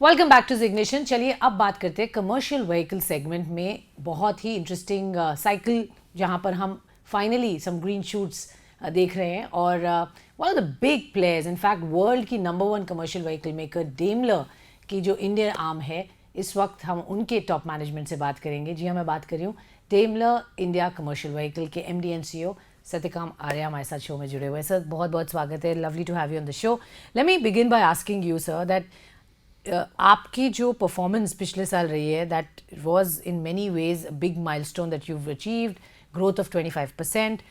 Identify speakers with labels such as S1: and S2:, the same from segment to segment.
S1: Welcome back to ignition. चलिए अब बात करते हैं कमर्शियल व्हीकल सेगमेंट में बहुत ही इंटरेस्टिंग साइकिल जहां पर हम फाइनली सम ग्रीन शूट्स देख रहे हैं और one of the big players, in fact world की number 1 commercial vehicle maker Daimler की जो इंडियन आर्म है, इस वक्त हम उनके टॉप मैनेजमेंट से बात करेंगे। जी हाँ, मैं बात कर रही हूँ डेमलर इंडिया कमर्शियल व्हीकल के MD and CEO Satyakam Arya हमारे साथ शो में जुड़े हुए हैं। सर, बहुत बहुत स्वागत है। Lovely to have you on the show. Let me begin by asking you sir that आपकी जो परफॉर्मेंस पिछले साल रही है, that was in many ways a big milestone that you achieved, growth of 25%।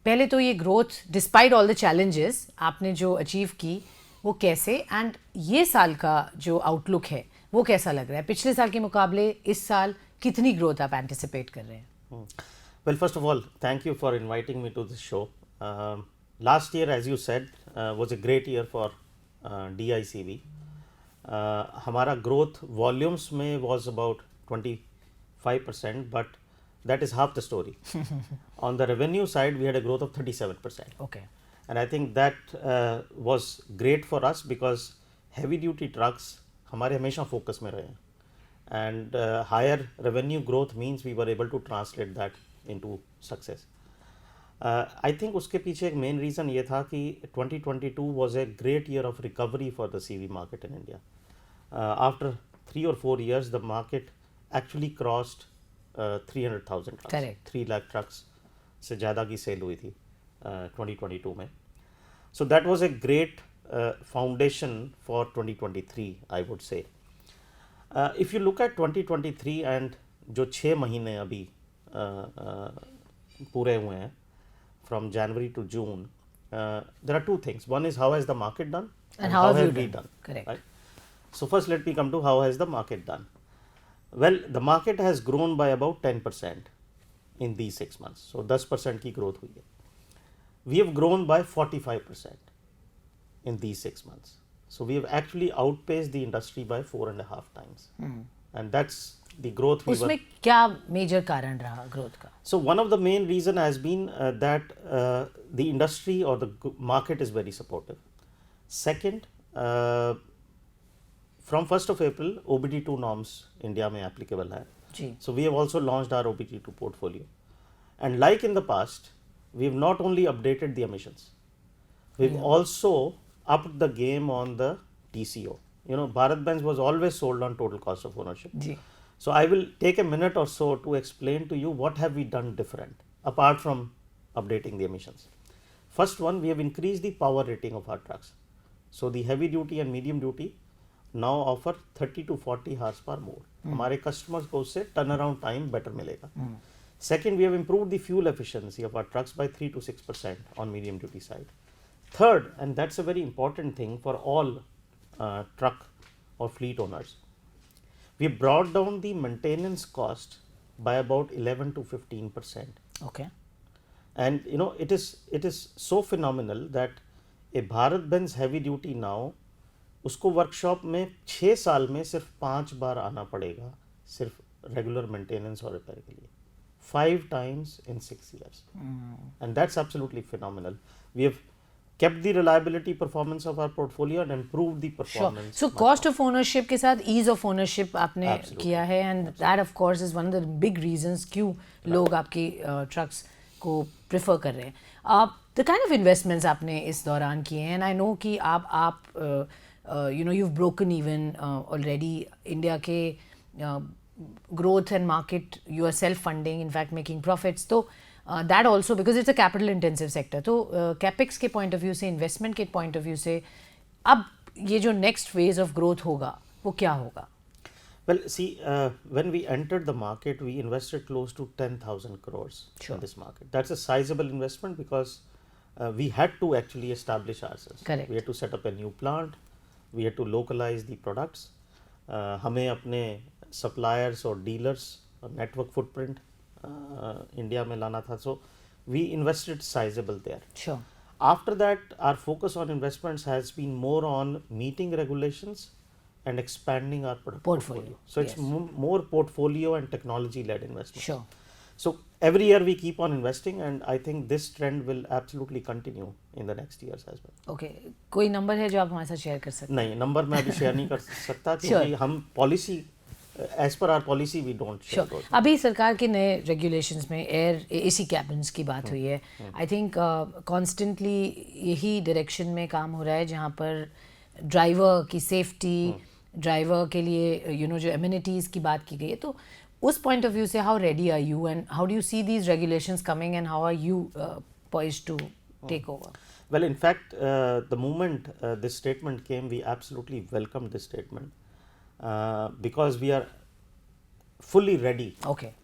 S1: पहले तो ये growth despite all the challenges आपने जो अचीव की वो कैसे, एंड ये साल का जो आउटलुक है वो कैसा लग रहा है? पिछले साल के मुकाबले इस साल कितनी ग्रोथ आप एंटिसिपेट कर रहे हैं?
S2: Well, first of all, thank you for inviting me to this show. Last year, as you said, was a great year for DICV. हमारा ग्रोथ वॉल्यूम्स में was about 25%, but that is half the story. On the revenue side, we had a growth of 37%.
S1: Okay.
S2: And I think that was great for us because heavy duty trucks हमारे हमेशा focus में रहे हैं. And higher revenue growth means we were able to translate that into success. I think उसके पीछे एक main reason ये था कि 2022 was a great year of recovery for the CV market in India. After 3 or 4 years, the market actually crossed 300,000 trucks.
S1: Correct.
S2: 3 lakh trucks से ज़्यादा की cell हुई थी 2022 में. So that was a great foundation for 2023, I would say. If you look at 2023 and जो 6 महीने अभी पूरे हुए हैं from January to June, there are two things. One is how has the market done
S1: And how have you
S2: we
S1: done?
S2: done.
S1: Correct.
S2: Right? So first let me come to how has the market done. Well, the market has grown by about 10% in these 6 months. So 10% की growth हुई है. We have grown by 45% in these 6 months. So we have actually outpaced the industry by 4.5 times. And that's the growth we
S1: उसमें क्या major कारण रहा growth का?
S2: So one of the main reason has been that the industry or the market is very supportive. Second, from 1st of April, OBD2 norms India में applicable है.
S1: जी.
S2: So we have also launched our OBD2 portfolio. And like in the past, we have not only updated the emissions, we've also upped the game on the TCO. You know, Bharat Benz was always sold on total cost of ownership.
S1: Ji.
S2: So I will take a minute or so to explain to you what have we done different apart from updating the emissions. First one, we have increased the power rating of our trucks. So the heavy duty and medium duty now offer 30 to 40 horsepower more. हमारे customers को उससे turnaround time better मिलेगा. Second, we have improved the fuel efficiency of our trucks by 3 to 6% on medium duty side. Third, and that's a very important thing for all truck or fleet owners, we brought down the maintenance cost by about 11 to 15%.
S1: Okay.
S2: And you know, it is so phenomenal that a Bharat Benz heavy duty now, उसको workshop में 6 साल में सिर्फ 5 बार आना पड़ेगा सिर्फ regular maintenance और repair के लिए. 5 times in 6 years. And that's absolutely phenomenal. We have kept the reliability performance of our portfolio and improved the performance.
S1: So cost of ownership के साथ ease of ownership आपने किया है, and that of course is one of the big reasons क्यों लोग आपकी trucks को prefer कर रहे हैं. The kind of investments आपने इस दौरान किए हैं, and I know कि आप you know, you've broken even already. India के growth and market, you are self-funding, in fact making profits. तो that also because it's a capital intensive sector. तो capex के point of view से, investment के point of view से, अब ये जो next phase of growth होगा वो क्या होगा?
S2: Well, see, when we entered the market, we invested close to 10,000 crores in this market. That's a sizable investment because we had to actually establish ourselves.
S1: Correct.
S2: We had to set up a new plant. We had to localize the products. हमें अपने suppliers और dealers और network footprint India में लाना था. So we invested sizable there.
S1: Sure.
S2: After that, our focus on investments has been more on meeting regulations and expanding our product portfolio. So it's more portfolio and technology led investment.
S1: Sure.
S2: So every year we keep on investing, and I think this trend will absolutely continue in the next years as well.
S1: Okay, कोई number है जो आप हमारे साथ share कर सकते हैं?
S2: नहीं, नंबर मैं अभी शेयर नहीं कर सकता क्योंकि हम पॉलिसी एज पर our policy we don't share.
S1: अभी सरकार के नए रेगुलेशंस में एयर एसी कैबिन्स की बात हुई है। आई थिंक कॉन्स्टेंटली यही डायरेक्शन में काम हो रहा है जहाँ पर ड्राइवर की सेफ्टी, ड्राइवर के लिए जो एमिनिटीज़ की बात की गई है, तो उस पॉइंट ऑफ व्यू से how ready are you and how do you see these regulations coming and how are you poised to take over?
S2: Well, in fact, the moment this statement came, we absolutely welcomed this statement because we are fully ready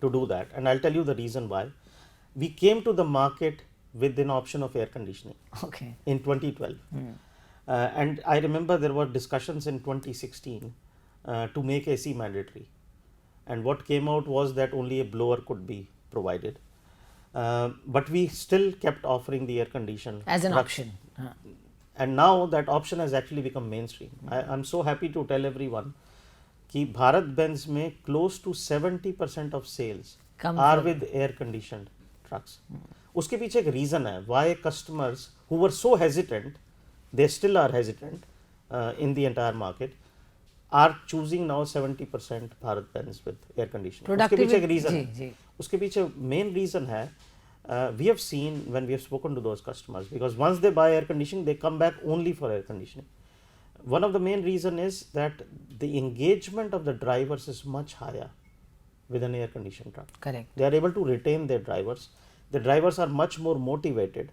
S2: to do that. And I'll tell you the reason why. We came to the market with an option of air conditioning in 2012. And I remember there were discussions in 2016 to make AC mandatory. And what came out was that only a blower could be provided. But we still kept offering the air condition
S1: as an option.
S2: And now that option has actually become mainstream. I'm so happy to tell everyone कि Bharat Benz में close to 70% of sales are with air conditioned trucks. उसके पीछे एक reason है why customers who were so hesitant, they still are hesitant in the entire market, are choosing now 70% Bharat Benz with air conditioning. उसके पीछे एक reason है. उसके पीछे main reason है, we have seen when we have spoken to those customers, because once they buy air conditioning, they come back only for air conditioning. One of the main reason is that the engagement of the drivers is much higher with an air conditioned truck.
S1: Correct.
S2: They are able to retain their drivers. The drivers are much more motivated.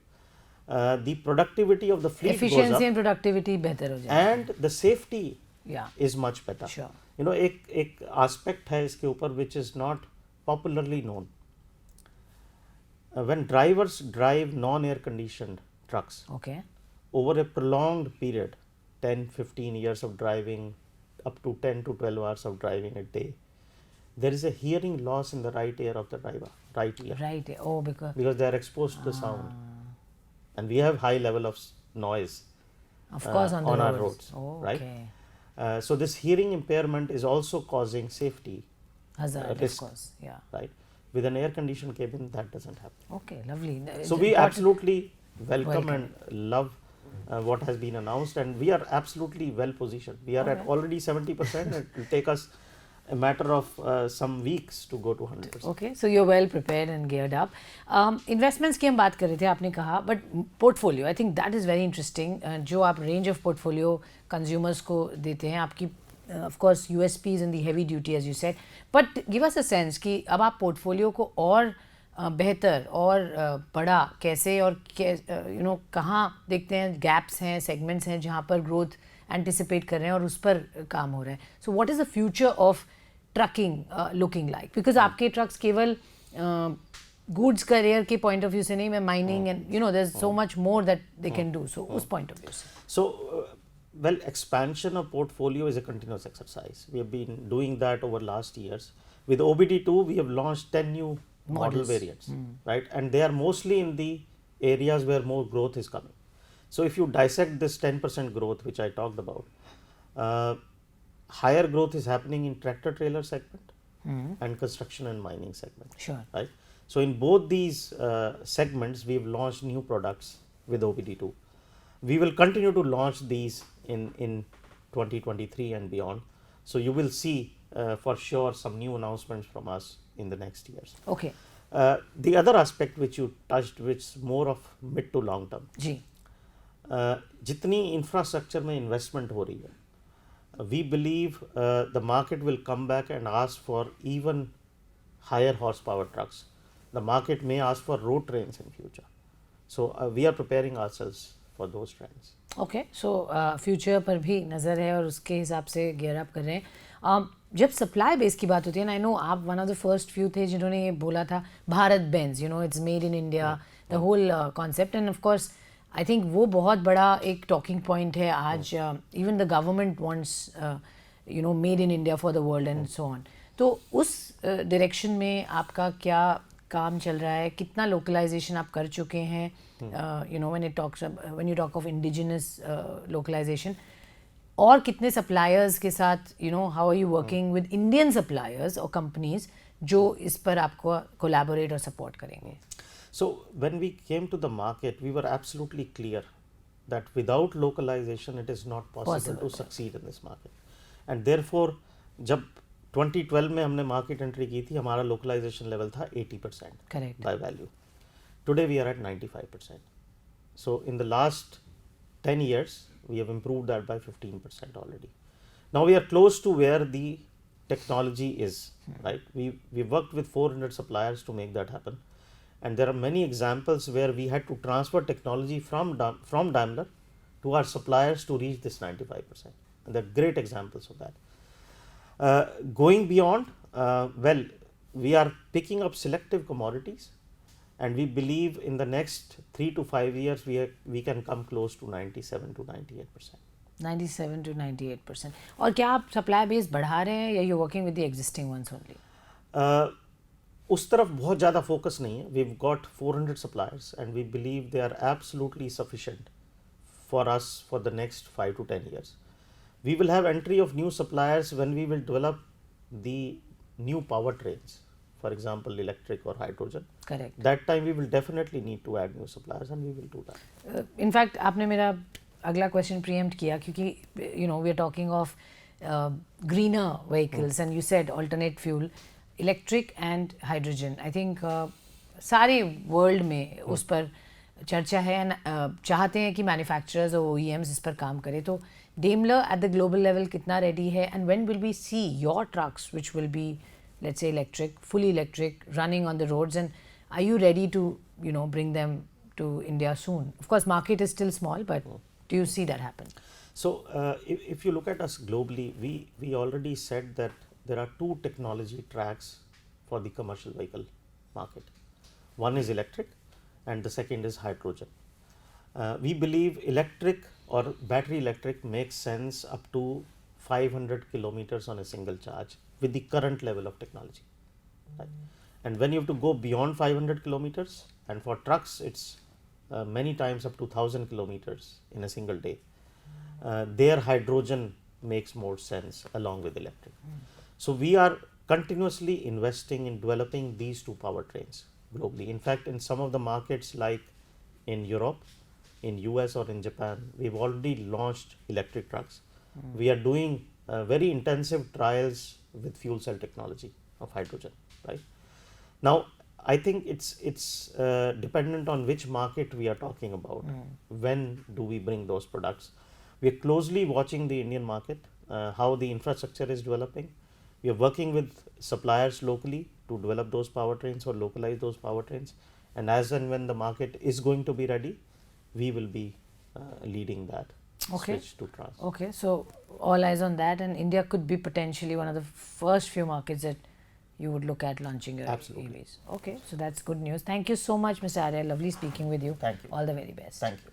S2: The productivity of the fleet
S1: efficiency
S2: goes up,
S1: and productivity better हो जाए,
S2: and the safety is much better.
S1: Sure.
S2: एक aspect है इसके ऊपर which is not popularly known. When drivers drive non-air conditioned trucks, over a prolonged period, 10-15 years of driving, up to 10 to 12 hours of driving a day, there is a hearing loss in the right ear of the driver, right ear.
S1: Right ear. Oh,
S2: because they are exposed to the sound, and we have high level of noise,
S1: of course, on
S2: our roads, right? So this hearing impairment is also causing safety
S1: hazard,
S2: risk,
S1: of course,
S2: right? With an air conditioned cabin, that doesn't happen.
S1: Okay, lovely.
S2: So we absolutely welcome and love what has been announced, and we are absolutely well positioned. We are at already 70%. It will take us a matter of some weeks to go to 100%.
S1: Okay, so you're well prepared and geared up. Investments की हम बात कर रहे थे, आपने कहा, but portfolio, I think that is very interesting. जो आप range of portfolio consumers को देते हैं, आपकी of course USPs in the heavy duty as you said, but give us a sense कि अब आप portfolio को और बेहतर और बड़ा कैसे और कहाँ देखते हैं, gaps हैं, segments हैं जहाँ पर growth anticipate कर रहे हैं और उस पर काम हो रहा है. So what is the future of trucking looking like? Because आपके trucks केवल goods career के point of view से नहीं, मैं mining and there's so much more that they can do. So उस point of view से.
S2: So well, expansion of portfolio is a continuous exercise. We have been doing that over last years. With OBD2, we have launched 10 new model variants, right? And they are mostly in the areas where more growth is coming. So if you dissect this 10% growth, which I talked about, higher growth is happening in tractor trailer segment and construction and mining segment.
S1: Sure.
S2: Right? So in both these segments, we have launched new products with OBD2. We will continue to launch these in 2023 and beyond. So you will see for sure some new announcements from us in the next years.
S1: Okay.
S2: The other aspect which you touched, which is more of mid to long term.
S1: जी.
S2: जितनी infrastructure में investment हो रही है, we believe the market will come back and ask for even higher horsepower trucks. The market may ask for road trains in future. So we are preparing ourselves for those trends.
S1: Okay, so future पर भी नज़र है और उसके हिसाब से gear up कर रहे हैं. जब supply base की बात होती है ना, I know आप one of the first few थे जिन्होंने ये बोला था Bharat Benz, it's made in India, the whole concept, and of course I think वो बहुत बड़ा एक talking point है आज. Even the government wants made in India for the world and so on. तो उस direction में आपका क्या काम चल रहा है, कितना localization आप कर चुके हैं? When you talk of indigenous localization, और कितने suppliers के साथ, how are you working with Indian suppliers or companies जो इस पर आपको कोलैबोरेट और सपोर्ट करेंगे?
S2: So when we came to the market, we were absolutely clear that without localization, it is not possible to succeed in this market. And therefore, जब 2012 में हमने market entry की थी, हमारा localization level था 80%
S1: Correct.
S2: by value. Today we are at 95%. So in the last 10 years, we have improved that by 15% already. Now we are close to where the technology is, right? We worked with 400 suppliers to make that happen. And there are many examples where we had to transfer technology from Daimler to our suppliers to reach this 95%. And there are great examples of that. Going beyond, well, we are picking up selective commodities, and we believe in the next 3 to 5 years we can come close to 97 to 98%.
S1: 97 to 98%. और क्या आप supply base बढ़ा रहे हैं या you working with the existing ones only?
S2: उस तरफ बहुत ज़्यादा फोकस नहीं है. We've got 400 suppliers and we believe they are absolutely sufficient for us for the next 5 to 10 years. We will have entry of new suppliers when we will develop the new powertrains, for example electric or hydrogen.
S1: Correct.
S2: That time we will definitely need to add new suppliers and we will do that.
S1: In fact, आपने मेरा अगला question preempt किया क्योंकि you know we are talking of greener vehicles and you said alternate fuel, electric and hydrogen. I think सारे world में उस पर चर्चा है एंड चाहते हैं कि मैन्युफैक्चरर्स और OEMs इस पर काम करें. तो Daimler at the global level कितना रेडी है and when will we see your trucks which will be let's say electric, fully electric, running on the roads, and are you ready to you know bring them to India soon? Of course market is still small, but do you see that happen?
S2: So if you look at us globally, we already said that there are 2 technology tracks for the commercial vehicle market. One is electric and the second is hydrogen. We believe electric or battery electric makes sense up to 500 kilometers on a single charge with the current level of technology, right? And when you have to go beyond 500 kilometers, and for trucks it's many times up to 1000 kilometers in a single day, their hydrogen makes more sense along with electric. So we are continuously investing in developing these 2 powertrains globally. In fact, in some of the markets like in Europe, in US or in Japan, we've already launched electric trucks. We are doing very intensive trials with fuel cell technology of hydrogen, right? Now I think it's dependent on which market we are talking about. When do we bring those products? We are closely watching the Indian market, how the infrastructure is developing. We are working with suppliers locally to develop those powertrains or localize those powertrains. And as and when the market is going to be ready, we will be leading that switch to trans.
S1: Okay, so all eyes on that, and India could be potentially one of the first few markets that you would look at launching your
S2: Absolutely.
S1: EVs. Okay, so that's good news. Thank you so much, Mr. Arya. Lovely speaking with you.
S2: Thank you.
S1: All the very best.
S2: Thank you.